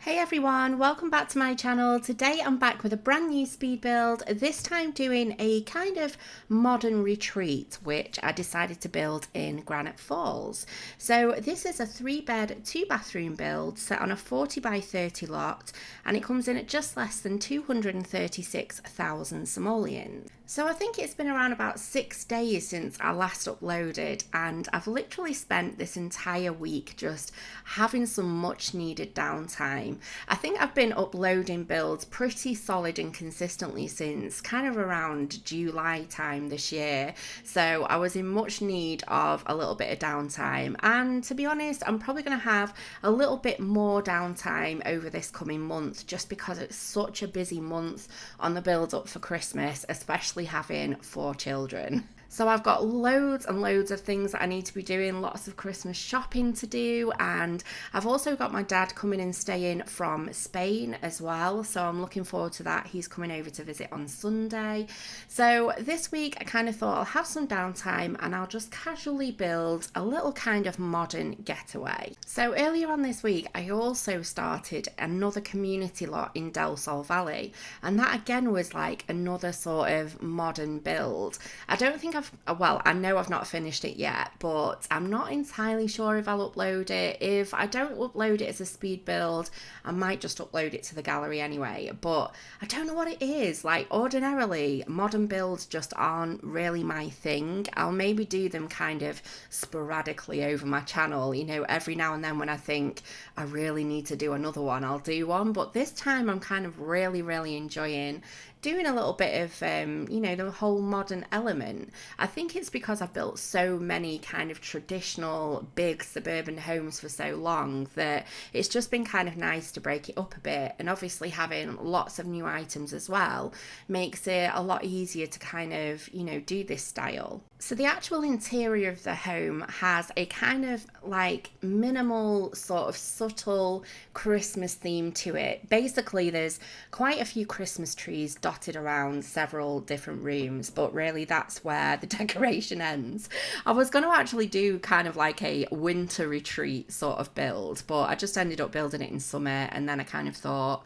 Hey everyone, welcome back to my channel. Today I'm back with a brand new speed build, this time doing a kind of modern retreat which I decided to build in Granite Falls. So this is a 3-bed, 2-bathroom build set on a 40 by 30 lot, and it comes in at just less than 236,000 simoleons. So I think it's been around about 6 days since I last uploaded, and I've literally spent this entire week just having some much needed downtime. I think I've been uploading builds pretty solid and consistently since kind of around July time this year, so I was in much need of a little bit of downtime, and to be honest I'm probably going to have a little bit more downtime over this coming month just because it's such a busy month on the build up for Christmas, especially having 4 children. So I've got loads and loads of things that I need to be doing, lots of Christmas shopping to do, and I've also got my dad coming and staying from Spain as well, so I'm looking forward to that. He's coming over to visit on Sunday. So this week I kind of thought I'll have some downtime and I'll just casually build a little kind of modern getaway. So earlier on this week I also started another community lot in Del Sol Valley, and that again was like another sort of modern build. I don't think I know I've not finished it yet, but I'm not entirely sure if I'll upload it. If I don't upload it as a speed build, I might just upload it to the gallery anyway, but I don't know what it is. Like, ordinarily modern builds just aren't really my thing. I'll maybe do them kind of sporadically over my channel, you know, every now and then when I think I really need to do another one, I'll do one. But this time I'm kind of really enjoying doing a little bit of the whole modern element. I think it's because I've built so many kind of traditional big suburban homes for so long that it's just been kind of nice to break it up a bit, and obviously having lots of new items as well makes it a lot easier to kind of, you know, do this style. So the actual interior of the home has a kind of like minimal sort of subtle Christmas theme to it. Basically there's quite a few Christmas trees dotted around several different rooms, but really that's where the decoration ends. I was going to actually do kind of like a winter retreat sort of build, but I just ended up building it in summer, and then I kind of thought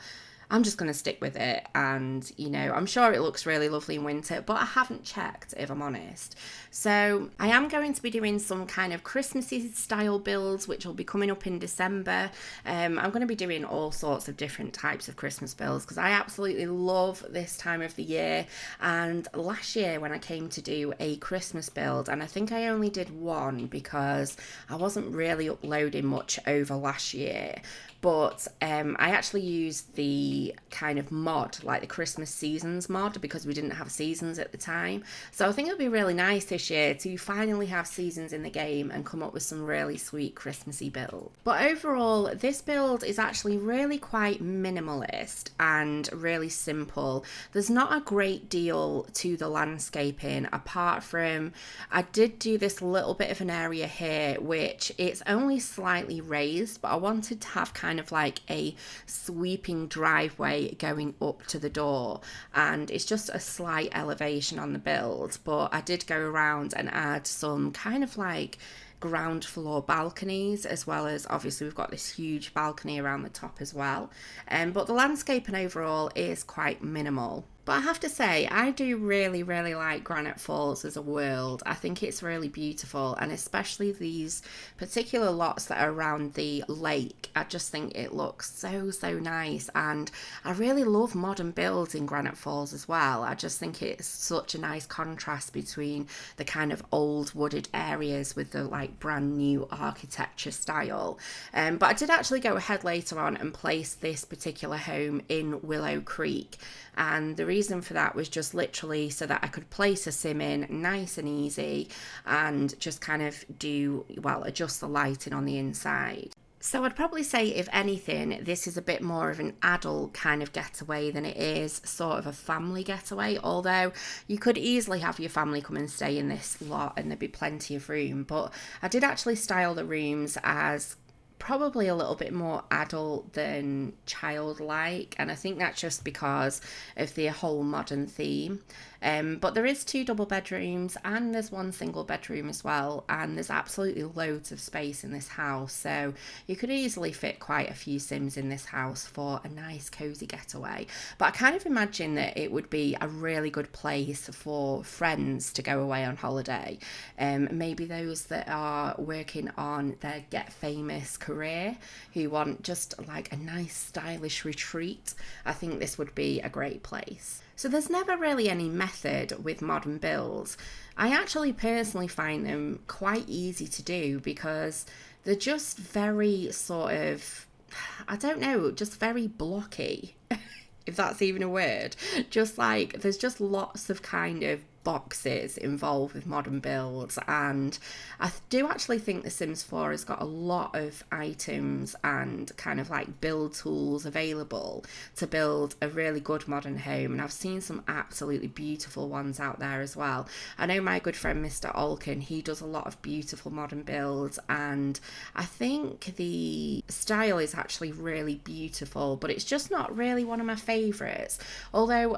I'm just going to stick with it, and you know, I'm sure it looks really lovely in winter, but I haven't checked if I'm honest. So I am going to be doing some kind of Christmassy style builds which will be coming up in December. I'm going to be doing all sorts of different types of Christmas builds because I absolutely love this time of the year. And last year when I came to do a Christmas build, and I think I only did one because I wasn't really uploading much over last year, but I actually used the kind of mod, like the Christmas seasons mod, because we didn't have seasons at the time. So I think it'll be really nice this year to finally have seasons in the game and come up with some really sweet Christmassy builds. But overall, this build is actually really quite minimalist and really simple. There's not a great deal to the landscaping apart from I did do this little bit of an area here which it's only slightly raised, but I wanted to have kind of like a sweeping driveway going up to the door, and it's just a slight elevation on the build, but I did go around and add some kind of like ground floor balconies, as well as obviously we've got this huge balcony around the top as well, but the landscaping overall is quite minimal. But I have to say, I do really like Granite Falls as a world. I think it's really beautiful, and especially these particular lots that are around the lake. I just think it looks so nice, and I really love modern builds in Granite Falls as well. I just think it's such a nice contrast between the kind of old wooded areas with the like brand new architecture style. But I did actually go ahead later on and place this particular home in Willow Creek, and the reason for that was just literally so that I could place a sim in nice and easy and just kind of adjust the lighting on the inside. So I'd probably say, if anything, this is a bit more of an adult kind of getaway than it is sort of a family getaway, although you could easily have your family come and stay in this lot and there'd be plenty of room. But I did actually style the rooms as probably a little bit more adult than childlike, and I think that's just because of the whole modern theme. But there is 2 double bedrooms and there's 1 single bedroom as well, and there's absolutely loads of space in this house, so you could easily fit quite a few Sims in this house for a nice cozy getaway. But I kind of imagine that it would be a really good place for friends to go away on holiday. Maybe those that are working on their get famous career, who want just like a nice stylish retreat. I think this would be a great place. So there's never really any method with modern builds. I actually personally find them quite easy to do because they're just very sort of, I don't know, just very blocky, if that's even a word. Just like there's just lots of kind of boxes involved with modern builds, and I do actually think The Sims 4 has got a lot of items and kind of like build tools available to build a really good modern home, and I've seen some absolutely beautiful ones out there as well. I know my good friend Mr. Olkin, he does a lot of beautiful modern builds, and I think the style is actually really beautiful, but it's just not really one of my favourites. Although,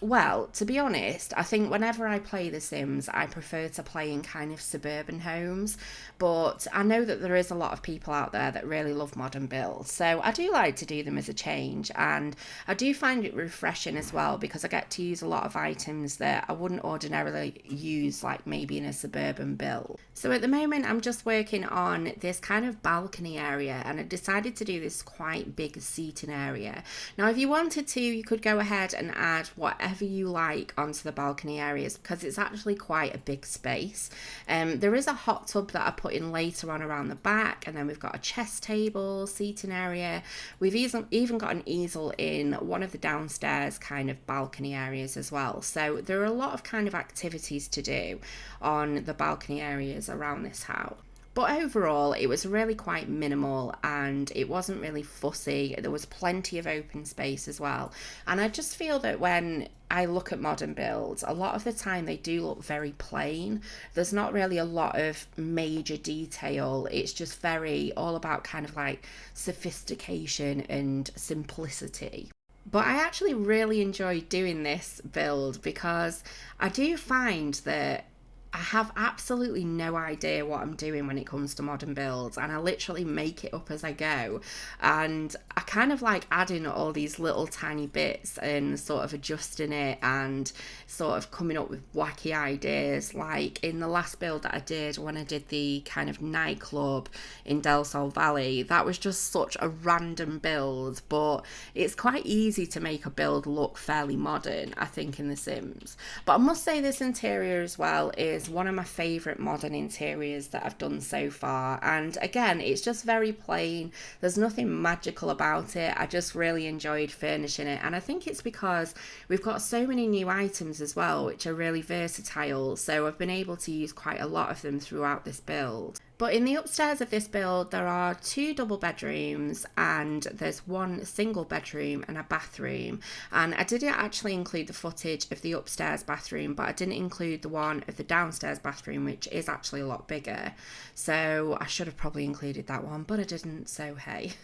well, to be honest, I think whenever I play The Sims, I prefer to play in kind of suburban homes, but I know that there is a lot of people out there that really love modern builds, so I do like to do them as a change, and I do find it refreshing as well because I get to use a lot of items that I wouldn't ordinarily use, like maybe in a suburban build. So at the moment, I'm just working on this kind of balcony area, and I decided to do this quite big seating area. Now, if you wanted to, you could go ahead and add whatever you like onto the balcony areas because it's actually quite a big space. There is a hot tub that I put in later on around the back, and then we've got a chess table, seating area. We've even got an easel in one of the downstairs kind of balcony areas as well. So there are a lot of kind of activities to do on the balcony areas around this house. But overall, it was really quite minimal and it wasn't really fussy. There was plenty of open space as well. And I just feel that when I look at modern builds, a lot of the time they do look very plain. There's not really a lot of major detail. It's just very all about kind of like sophistication and simplicity. But I actually really enjoy doing this build because I do find that I have absolutely no idea what I'm doing when it comes to modern builds, and I literally make it up as I go, and I kind of like adding all these little tiny bits and sort of adjusting it and sort of coming up with wacky ideas. Like in the last build that I did when I did the kind of nightclub in Del Sol Valley, that was just such a random build, but it's quite easy to make a build look fairly modern, I think, in The Sims. But I must say this interior as well is one of my favourite modern interiors that I've done so far, and again, it's just very plain. There's nothing magical about it. I just really enjoyed furnishing it, and I think it's because we've got so many new items as well which are really versatile, so I've been able to use quite a lot of them throughout this build. But in the upstairs of this build, there are 2 double bedrooms and there's 1 single bedroom and a bathroom. And I didn't actually include the footage of the upstairs bathroom, but I didn't include the one of the downstairs bathroom, which is actually a lot bigger. So I should have probably included that one, but I didn't, so hey.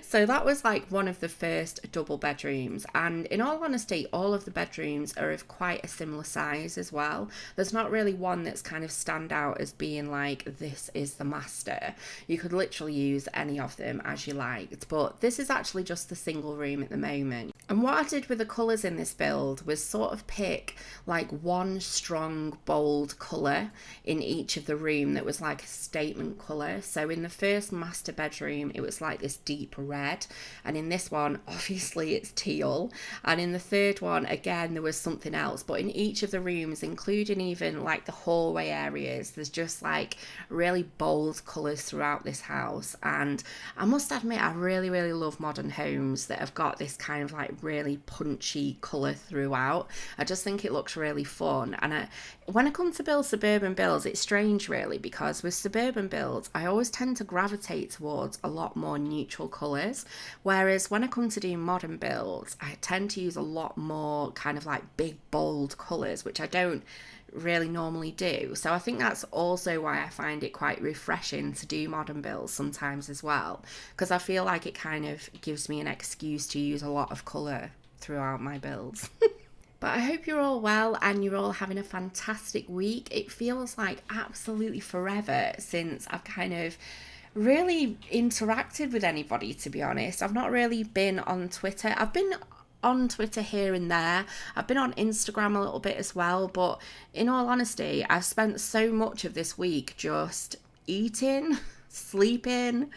So that was like one of the first double bedrooms, and in all honesty, all of the bedrooms are of quite a similar size as well. There's not really one that's kind of stand out as being like, this is the master. You could literally use any of them as you liked, but this is actually just the single room at the moment. And what I did with the colours in this build was sort of pick like one strong, bold colour in each of the room that was like a statement colour. So in the first master bedroom, it was like this deep red, and in this one, obviously it's teal, and in the third one, again, there was something else. But in each of the rooms, including even like the hallway areas, there's just like really bold colours throughout this house. And I must admit, I really love modern homes that have got this kind of like really punchy colour throughout. I just think it looks really fun. And when I come to build suburban builds, it's strange really, because with suburban builds I always tend to gravitate towards a lot more neutral colours, whereas when I come to do modern builds, I tend to use a lot more kind of like big bold colours, which I don't really normally do. So I think that's also why I find it quite refreshing to do modern builds sometimes as well, because I feel like it kind of gives me an excuse to use a lot of colour throughout my builds. But I hope you're all well and you're all having a fantastic week. It feels like absolutely forever since I've kind of really interacted with anybody, to be honest. I've not really been on Twitter. I've been on Twitter here and there. I've been on Instagram a little bit as well, but in all honesty, I've spent so much of this week just eating, sleeping,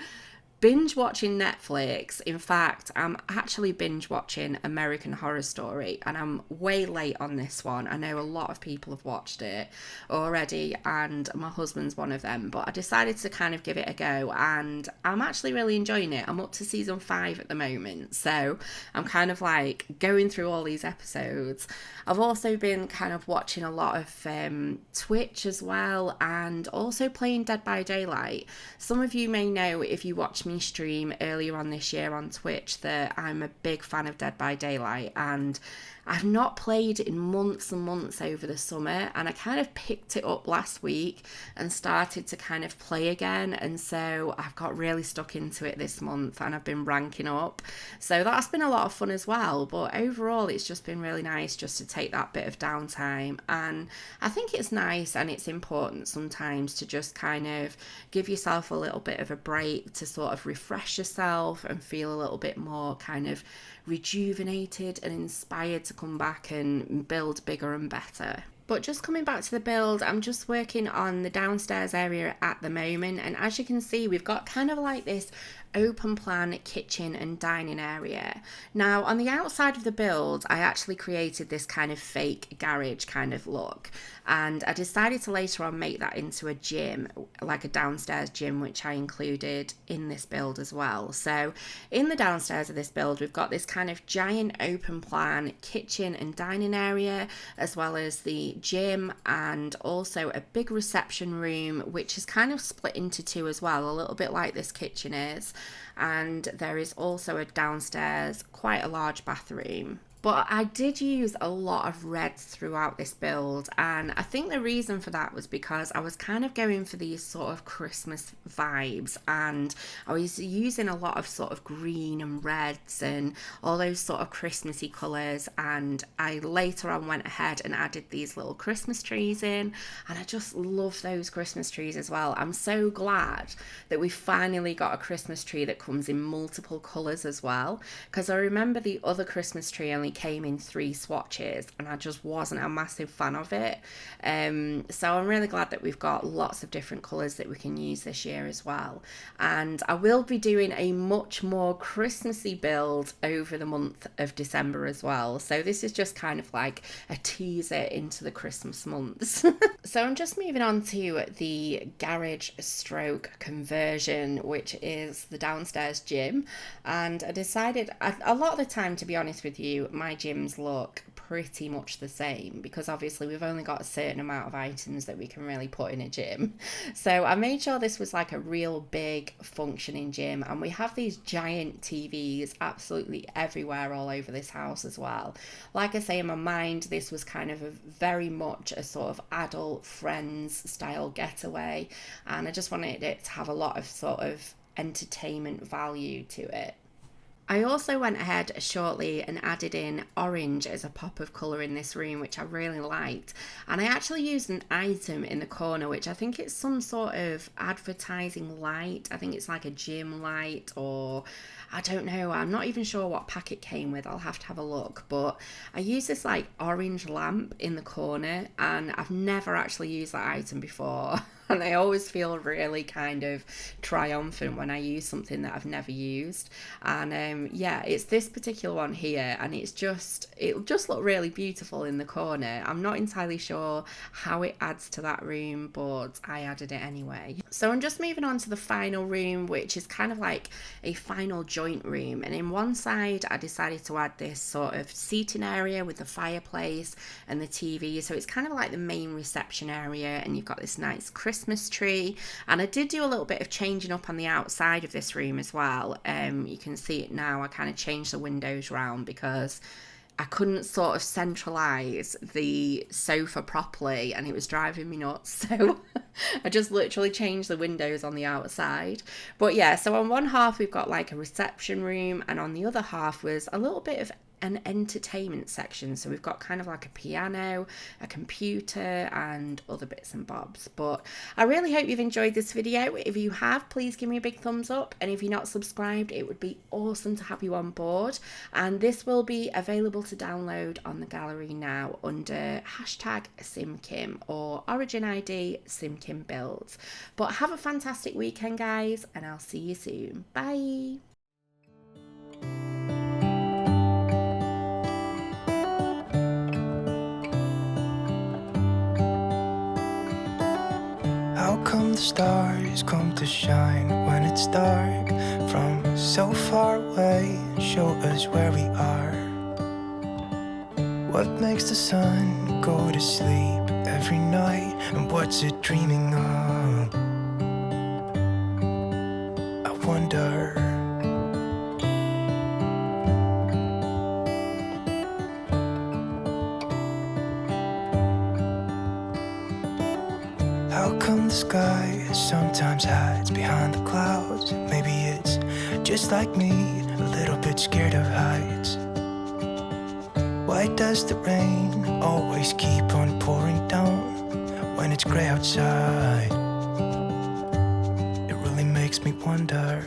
binge watching Netflix. In fact, I'm actually binge watching American Horror Story, and I'm way late on this one. I know a lot of people have watched it already, and my husband's one of them, but I decided to kind of give it a go, and I'm actually really enjoying it. I'm up to season 5 at the moment, so I'm kind of like going through all these episodes. I've also been kind of watching a lot of Twitch as well, and also playing Dead by Daylight. Some of you may know, if you watch me stream earlier on this year on Twitch, that I'm a big fan of Dead by Daylight, and I've not played in months and months over the summer, and I kind of picked it up last week and started to kind of play again, and so I've got really stuck into it this month and I've been ranking up, so that's been a lot of fun as well. But overall, it's just been really nice just to take that bit of downtime, and I think it's nice and it's important sometimes to just kind of give yourself a little bit of a break to sort of refresh yourself and feel a little bit more kind of rejuvenated and inspired to come back and build bigger and better. But just coming back to the build, I'm just working on the downstairs area at the moment, and as you can see, we've got kind of like this open plan kitchen and dining area. Now, on the outside of the build, I actually created this kind of fake garage kind of look, and I decided to later on make that into a gym, like a downstairs gym, which I included in this build as well. So in the downstairs of this build, we've got this kind of giant open plan kitchen and dining area, as well as the gym, and also a big reception room, which is kind of split into two as well, a little bit like this kitchen is. And there is also a downstairs, quite a large bathroom. But I did use a lot of reds throughout this build, and I think the reason for that was because I was kind of going for these sort of Christmas vibes, and I was using a lot of sort of green and reds and all those sort of Christmassy colours, and I later on went ahead and added these little Christmas trees in, and I just love those Christmas trees as well. I'm so glad that we finally got a Christmas tree that comes in multiple colours as well, because I remember the other Christmas tree only came in 3 swatches and I just wasn't a massive fan of it, so I'm really glad that we've got lots of different colours that we can use this year as well. And I will be doing a much more Christmassy build over the month of December as well, so this is just kind of like a teaser into the Christmas months. So I'm just moving on to the garage stroke conversion, which is the downstairs gym, and I decided a lot of the time, to be honest with you, my gyms look pretty much the same, because obviously we've only got a certain amount of items that we can really put in a gym. So I made sure this was like a real big functioning gym, and we have these giant TVs absolutely everywhere all over this house as well. Like I say, in my mind, this was kind of a very much a sort of adult friends style getaway, and I just wanted it to have a lot of sort of entertainment value to it. I also went ahead shortly and added in orange as a pop of colour in this room, which I really liked. And I actually used an item in the corner, which I think it's some sort of advertising light. I think it's like a gym light, or I don't know. I'm not even sure what pack it came with. I'll have to have a look. But I used this like orange lamp in the corner, and I've never actually used that item before. And I always feel really kind of triumphant when I use something that I've never used. And yeah, it's this particular one here, and it just looked really beautiful in the corner. I'm not entirely sure how it adds to that room, but I added it anyway. So I'm just moving on to the final room, which is kind of like a final joint room. And in one side, I decided to add this sort of seating area with the fireplace and the TV. So it's kind of like the main reception area, and you've got this nice Christmas tree. And I did do a little bit of changing up on the outside of this room as well. You can see it now. I kind of changed the windows round because I couldn't sort of centralise the sofa properly, and it was driving me nuts. So I just literally changed the windows on the outside. But yeah, so on one half we've got like a reception room, and on the other half was a little bit of an entertainment section. So we've got kind of like a piano, a computer, and other bits and bobs. But I really hope you've enjoyed this video. If you have, please give me a big thumbs up. And if you're not subscribed, it would be awesome to have you on board. And this will be available to download on the gallery now under hashtag SimKim or Origin ID SimKimBuilds. But have a fantastic weekend, guys, and I'll see you soon. Bye. How come the stars come to shine when it's dark from so far away and show us where we are? What makes the sun go to sleep every night, and what's it dreaming of? I wonder. How come the sky sometimes hides behind the clouds? Maybe it's just like me, a little bit scared of heights. Why does the rain always keep on pouring down when it's gray outside? It really makes me wonder.